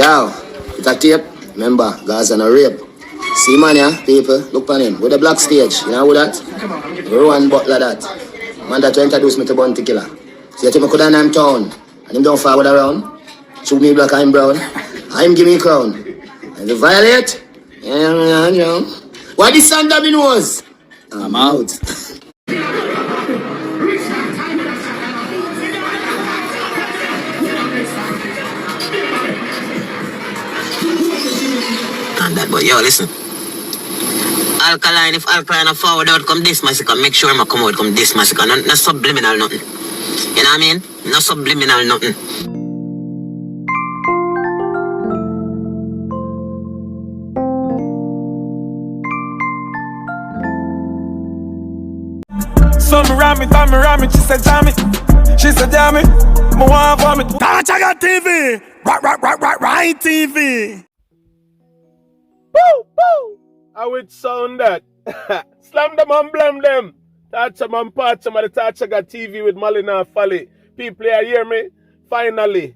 Yo, it's a tape. Remember, Gaza and a rape. See man, yeah, people, look on him. With the black stage, you know who that? Rowan Butler that. Man that introduced me to Bounty Killer. So you think I could have named town, and him don't forward around. Shoot me black, I'm brown. I'm give me a crown. And you violate? Yeah. What this song that knows? I'm out. And that, but yo, listen. Alkaline, if Alkaline a forward out come this Masicka, make sure I come out come this Masicka. No subliminal nothing. You know what I mean? No subliminal nothing. So me ram it, she said jam it. She said jam it, me want vomit. Tachaga TV, right TV. Woo! I would sound that. Slam them and blame them. Touch them and patch them at the Tachaga TV with Malina Folly. People here hear me? Finally,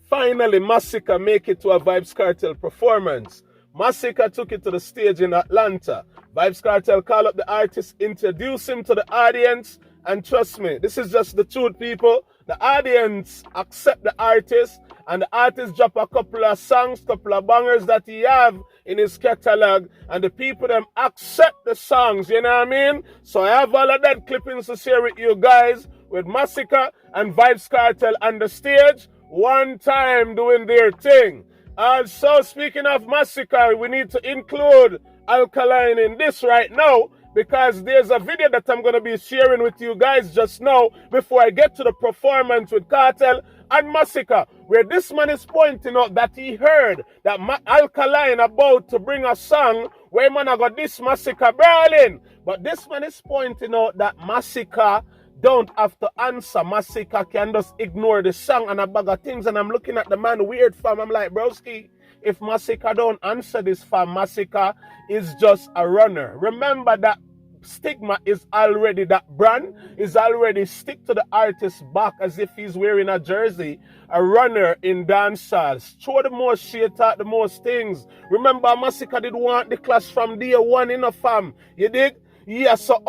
Masicka make it to a Vybz Kartel performance. Masicka took it to the stage in Atlanta. Vybz Kartel called up the artist, introduced him to the audience, and trust me, this is just the truth, people. The audience accept the artist, and the artist drop a couple of songs, couple of bangers that he have in his catalog, and the people them accept the songs, you know what I mean? So I have all of that clippings to share with you guys, with Masicka and Vybz Kartel on the stage, one time doing their thing. Also, speaking of Masicka, we need to include Alkaline in this right now, because there's a video that I'm going to be sharing with you guys just now before I get to the performance with Kartel and Masicka, where this man is pointing out that he heard that Alkaline about to bring a song where man I got this Masicka brawling. But this man is pointing out that Masicka don't have to answer. Masicka can just ignore the song and a bag of things. And I'm looking at the man weird fam. I'm like, broski, if Masicka don't answer this fam, Masicka is just a runner. Remember that stigma is already, that brand is already stick to the artist's back as if he's wearing a jersey. A runner in dancers. Show the most shit out, the most things. Remember, Masicka did want the clash from day one in a fam. You dig? Yeah, so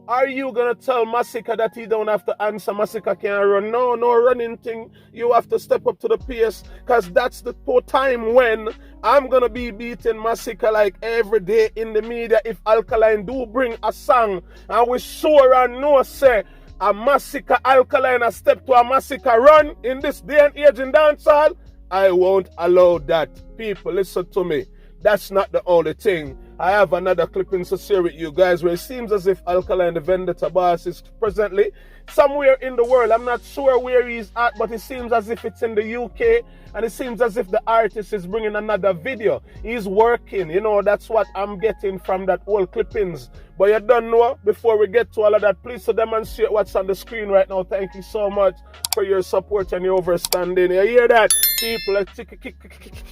are you gonna tell Masicka that he don't have to answer? Masicka can't run. No running thing. You have to step up to the pace, because that's the time when I'm gonna be beating Masicka like every day in the media if Alkaline do bring a song. And we sure and know say a Masicka Alkaline a step to a Masicka run in this day and age in dancehall. I won't allow that. People, listen to me. That's not the only thing. I have another clipping to share with you guys where it seems as if Alkaline, the Vendetta boss, is presently somewhere in the world. I'm not sure where he's at, but it seems as if it's in the UK, and it seems as if the artist is bringing another video. He's working, you know, that's what I'm getting from that old clippings. But you don't know, before we get to all of that, please to demonstrate what's on the screen right now. Thank you so much for your support and your overstanding. You hear that? People, let's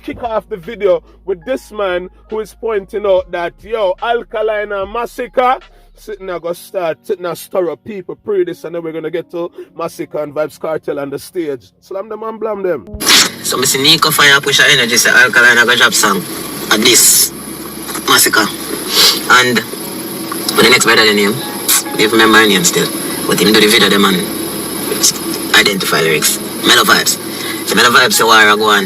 kick off the video with this man who is pointing out that, yo, Alkaline and Masicka sitting there gonna start sitting there stir up people, pray this, and then we're gonna get to Masicka and Vybz Kartel on the stage. Slam them and blam them. So I see Nico fire push her energy, say Alkaline a go drop song at this Masicka. And but the next better than him, if remember my name still. But him do the video them and identify lyrics. Mellow Vybz. So Mellow Vybz say why I go on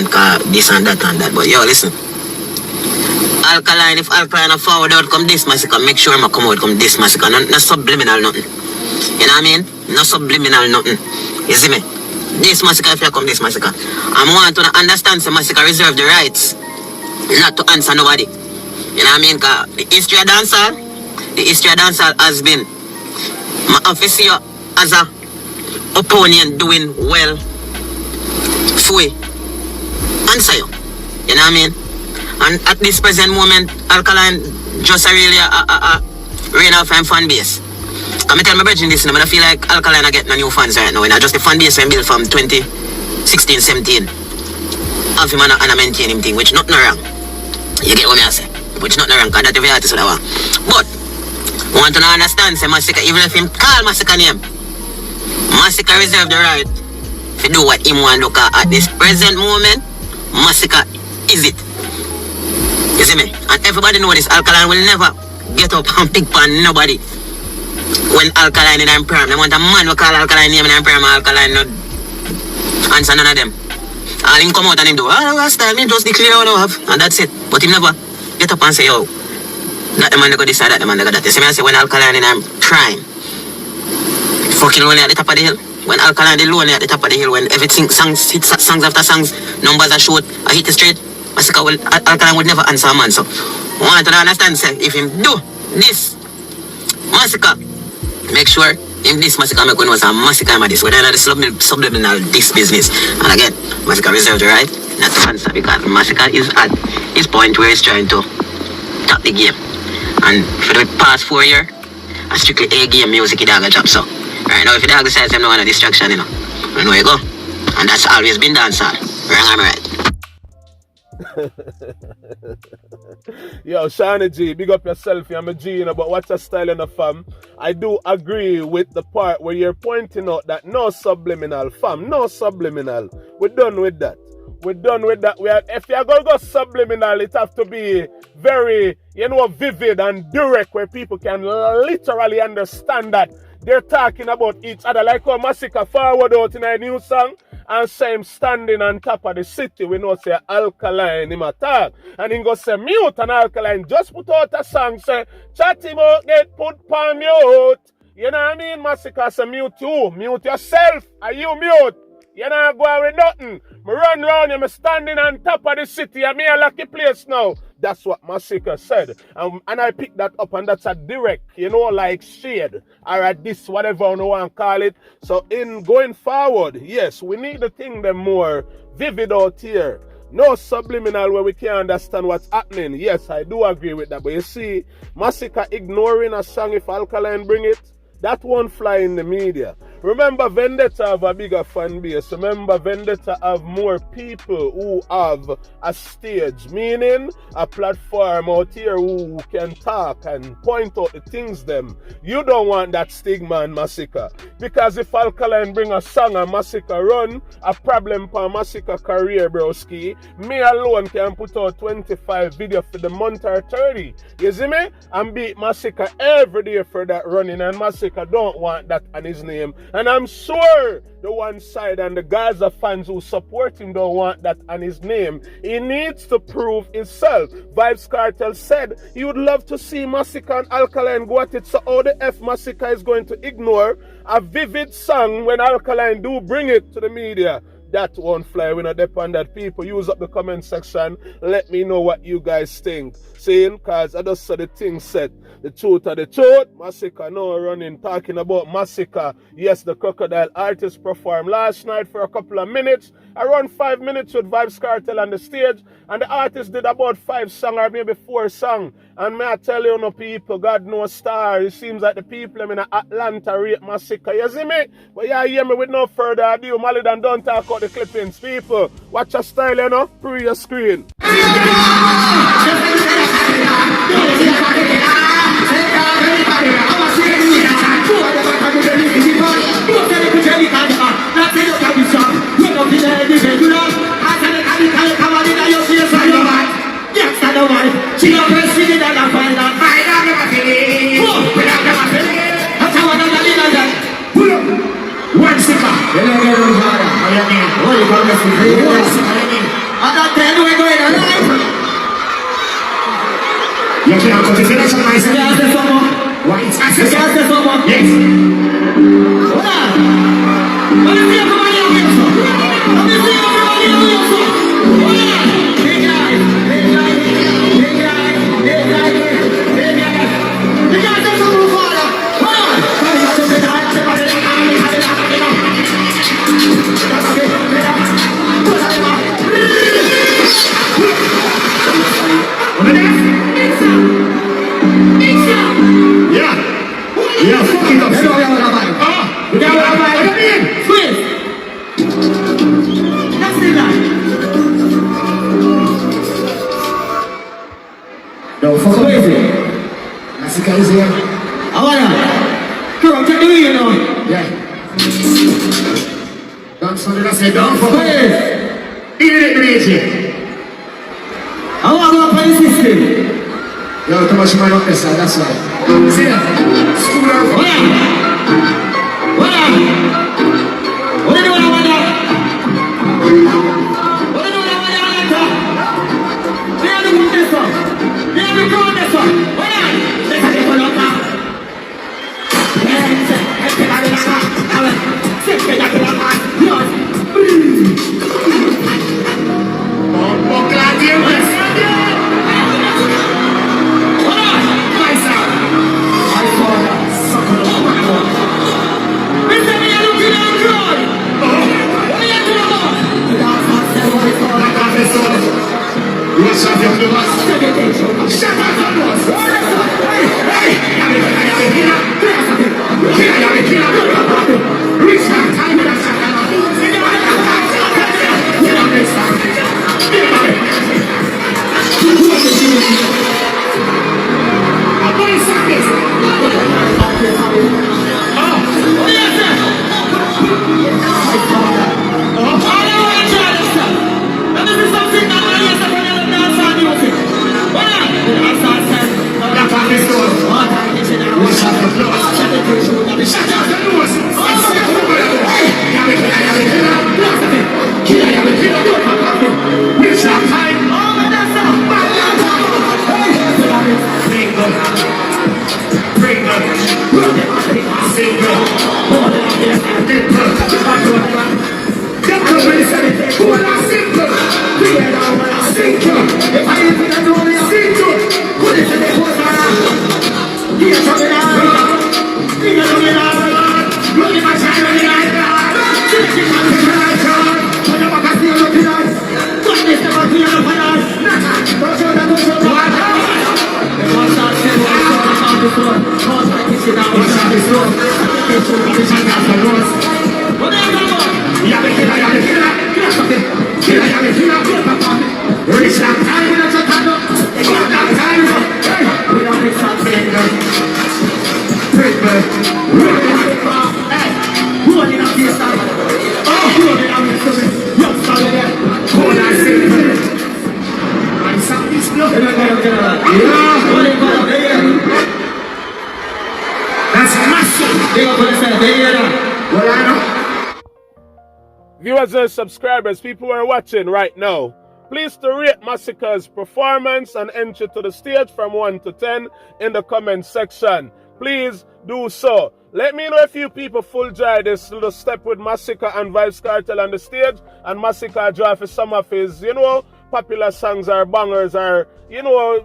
cause this and that and that. But yo, listen. Alkaline, if Alkaline a forward out come this Masicka, make sure I come out come this Masicka. No subliminal nothing. You know what I mean? No subliminal nothing. You see me? This Masicka, if you come this Masicka. I want to understand say Masicka reserve the rights not to answer nobody. You know what I mean? Cause the history of dancehall has been my office here as a opponent doing well. Fui. Answer you. You know what I mean? And at this present moment, Alkaline just really a rain off and fan base. I'm tell my brethren this, and I feel like Alkaline are getting new fans right now. And just the fan base when built from 2016, 17. Have him and I maintain him thing, which nothing wrong. You get what I say? Which nothing wrong, because that's every artist would have. But I want to understand, say Masicka, even if him call Masicka name, Masicka reserve the right to do what him want to look at this present moment. Masicka is it. You see me? And everybody know this. Alkaline will never get up and pick on nobody. When Alkaline in them prime, they want a man who call Alkaline name in them prime, Alkaline not answer none of them. All him come out and him do, last time him just declare what I have, and that's it. But him never get up and say, yo, that the man that got this side, that the man that got that. You see me, I say when Alkaline in them prime, fucking lonely at the top of the hill. When Alkaline is lonely at the top of the hill, when everything songs hit songs after songs, numbers are short, I hit the straight, Alkaline would never answer a man. So I want to understand, say, if him do this, Masicka, make sure him this Masicka make one was a Masicka am this, whether not the subliminal this business. And again, Masicka reserved the right not to answer because Masicka is at his point where he's trying to top the game. And for the past 4 years, I strictly A game music he dog a job. So right now if the dog decides him no want a distraction, you know, I know you go. And that's always been dancehall. Right, I'm right. Yo, Shani G, big up yourself, you're my G, you know, but what's your style in the fam? I do agree with the part where you're pointing out that no subliminal, fam, no subliminal. We're done with that. We're done with that. If you're going to go subliminal, it have to be very, vivid and direct where people can literally understand that they're talking about each other. Like how Masicka forward out in a new song and say him standing on top of the city. We know say Alkaline him attack. And he go say mute and Alkaline just put out a song say chat him out, get put on mute. You know what I mean? Masicka say mute you. Mute yourself. Are you mute? You not going with nothing. Me run round you, me standing on top of the city. I'm here lucky place now. That's what Masicka said. And I picked that up and that's a direct, like shade. Or a this, whatever you want to call it. So in going forward, yes, we need the thing them more vivid out here. No subliminal where we can't understand what's happening. Yes, I do agree with that. But you see, Masicka ignoring a song if Alkaline bring it, that won't fly in the media. Remember, Vendetta have a bigger fan base. Remember, Vendetta have more people who have a stage, meaning a platform out here who can talk and point out the things them. You don't want that stigma in Masicka. Because if Alkaline bring a song and Masicka run, a problem for Masicka career, broski. Me alone can put out 25 videos for the month or 30. You see me? And beat Masicka every day for that running. And Masicka don't want that on his name. And I'm sure the one side and the Gaza fans who support him don't want that on his name. He needs to prove himself. Vybz Kartel said he would love to see Masicka and Alkaline go at it. So how the F Masicka is going to ignore a vivid song when Alkaline do bring it to the media? That won't fly. We're not depend that. People use up the comment section. Let me know what you guys think. Saying, cause I just saw the thing said. The truth of the truth. Masicka no running. Talking about Masicka. Yes, the Crocodile artist performed last night for a couple of minutes. Around 5 minutes with Vybz Kartel on the stage. And the artist did about 5 songs or maybe 4 songs. And may I tell you, no people, God no star. It seems like the people in Atlanta rate Masicka. You see me? But yeah, hear me with no further ado. Malidan don't talk about the clippings. People, watch your style, pre your screen. You can't cut it in a shot myself. Why it's access? Yes. Hold on. Let me see everybody out here, sir. Let me see everybody out here, sir. Hold on. Big guy. You guys have some move on. Hold on. Yeah, fuck it up. You got what I'm saying? Please. That's the line. No, fuck away with it. Masicka is here. I wanna. Come on, take the wheel, Yeah. Don't somebody say, don't fuck away. Eat it, much man up there, sir, that's why. See that? School her from. What are you doing over there? What are you doing over there, Atlanta? We have to come this one. We have to come this one. What are you? Let's have it for longer. Viewers and subscribers, people who are watching right now, please to rate Masicka's performance and entry to the stage from 1 to 10 in the comment section. Please do so. Let me know if you people full joy this little step with Masicka and Vybz Kartel on the stage, and Masicka draw for some of his, popular songs or bangers or,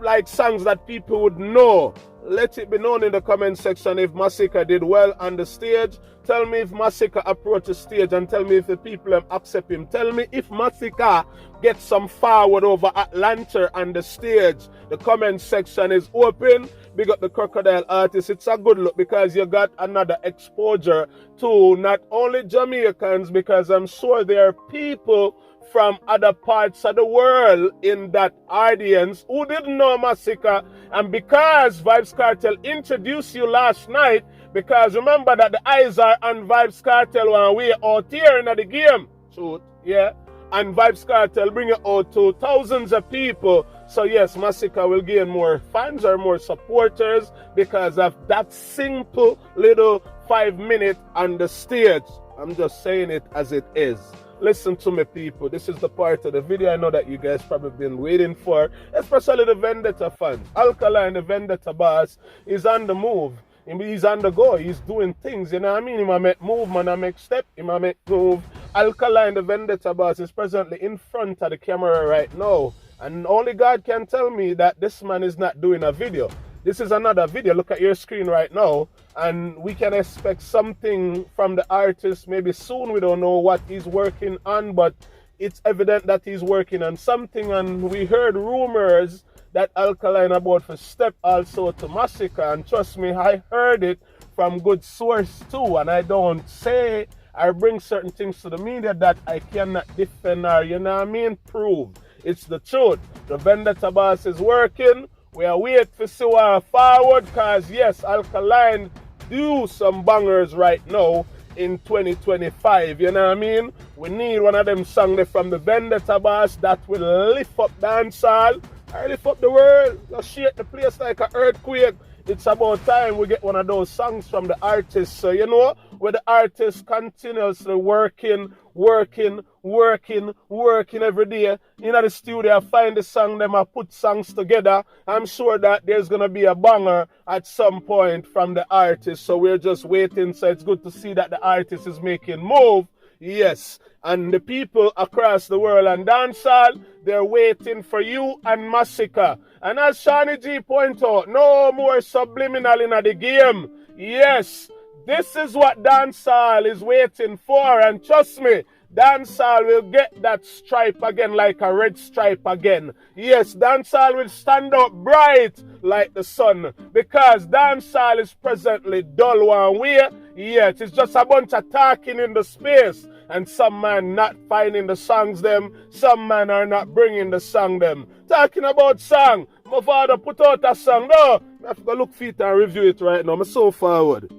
like songs that people would know. Let it be known in the comment section if Masicka did well on the stage. Tell me if Masicka approached the stage, and tell me if the people accept him. Tell me if Masicka gets some forward over Atlanta on the stage. The comment section is open. Big up the Crocodile artist. It's a good look because you got another exposure to not only Jamaicans, because I'm sure there are people from other parts of the world in that audience who didn't know Masicka. And because Vybz Kartel introduced you last night, because remember that the eyes are on Vybz Kartel when we out here in the game. Truth, yeah. And Vybz Kartel bring it out to thousands of people. So yes, Masicka will gain more fans or more supporters because of that simple little 5 minutes on the stage. I'm just saying it as it is. Listen to me, people. This is the part of the video I know that you guys probably been waiting for, especially the Vendetta fans. Alkaline, the Vendetta boss, is on the move. He's on the go. He's doing things, you know what I mean? He might make move, man. I make step. He might make move. Alkaline, the Vendetta boss, is presently in front of the camera right now. And only God can tell me that this man is not doing a video. This is another video. Look at your screen right now. And we can expect something from the artist maybe soon. We don't know what he's working on, but it's evident that he's working on something. And we heard rumors that Alkaline about to step also to Masicka. And trust me, I heard it from good source too. And I don't say or bring certain things to the media that I cannot defend or, you know what I mean, prove. It's the truth. The Vendetta boss is working. We are waiting to see what forward, because yes, Alkaline do some bangers right now in 2025, you know what I mean? We need one of them songs from the Vendetta boss that will lift up dancehall. I lift up the world, just shake the place like an earthquake. It's about time we get one of those songs from the artists. So, you know, where the artist continuously working every day. In the studio, I find the song, them I put songs together. I'm sure that there's going to be a banger at some point from the artist. So we're just waiting. So it's good to see that the artist is making move. Yes, and the people across the world and dancehall, they're waiting for you and Masicka. And as Shani G point out, no more subliminal in the game. Yes, this is what dancehall is waiting for, and trust me, dancehall will get that stripe again like a red stripe again. Yes, dancehall will stand up bright like the sun, because dancehall is presently dull one way. Yes, it's just a bunch of talking in the space, and some man not finding the songs them, some man are not bringing the song them. Talking about song, my father put out a song, no, I have to look for it and review it right now, I'm so forward.